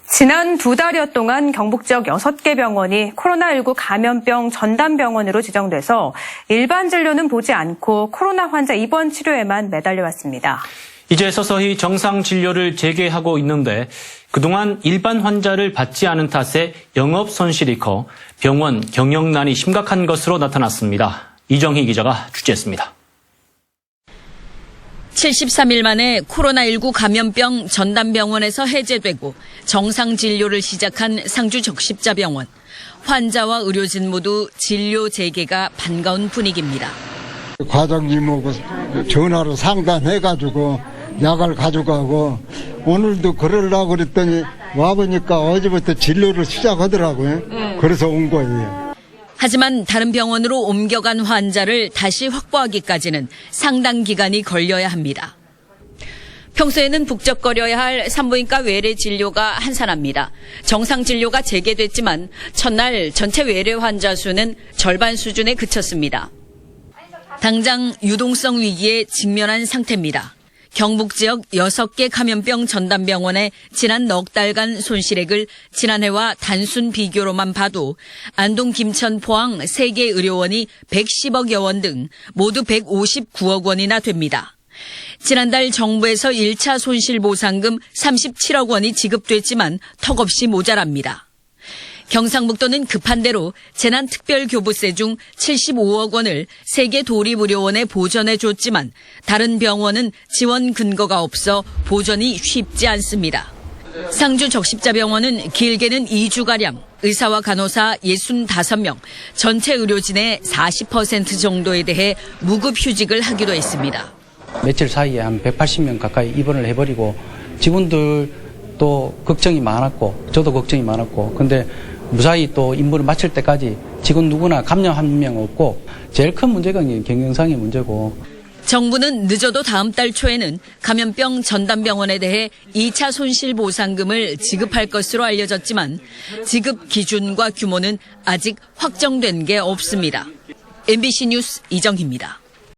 지난 2달여 동안 경북 지역 6개 병원이 코로나19 감염병 전담병원으로 지정돼서 일반 진료는 보지 않고 코로나 환자 입원 치료에만 매달려왔습니다. 이제 서서히 정상 진료를 재개하고 있는데 그동안 일반 환자를 받지 않은 탓에 영업 손실이 커 병원 경영난이 심각한 것으로 나타났습니다. 이정희 기자가 취재했습니다. 73일 만에 코로나19 감염병 전담병원에서 해제되고 정상 진료를 시작한 상주 적십자병원. 환자와 의료진 모두 진료 재개가 반가운 분위기입니다. 과장님하고 전화로 상담해가지고 약을 가져가고 오늘도 그러려고 그랬더니 와보니까 어제부터 진료를 시작하더라고요. 그래서 온 거예요. 하지만 다른 병원으로 옮겨간 환자를 다시 확보하기까지는 상당 기간이 걸려야 합니다. 평소에는 북적거려야 할 산부인과 외래 진료가 한산합니다. 정상 진료가 재개됐지만 첫날 전체 외래 환자 수는 절반 수준에 그쳤습니다. 당장 유동성 위기에 직면한 상태입니다. 경북 지역 6개 감염병 전담병원의 지난 넉 달간 손실액을 지난해와 단순 비교로만 봐도 안동, 김천, 포항 3개 의료원이 110억여 원 등 모두 159억 원이나 됩니다. 지난달 정부에서 1차 손실보상금 37억 원이 지급됐지만 턱없이 모자랍니다. 경상북도는 급한 대로 재난특별교부세 중 75억 원을 3개 도립의료원에 보전해줬지만 다른 병원은 지원 근거가 없어 보전이 쉽지 않습니다. 상주 적십자병원은 길게는 2주가량 의사와 간호사 65명, 전체 의료진의 40% 정도에 대해 무급휴직을 하기로 했습니다. 며칠 사이에 한 180명 가까이 입원을 해버리고 직원들도 걱정이 많았고 저도 걱정이 많았고 근데 무사히 또 임무를 마칠 때까지 직원 누구나 감염 한 명 없고 제일 큰 문제가 경영상의 문제고. 정부는 늦어도 다음 달 초에는 감염병 전담병원에 대해 2차 손실보상금을 지급할 것으로 알려졌지만 지급 기준과 규모는 아직 확정된 게 없습니다. MBC 뉴스 이정희입니다.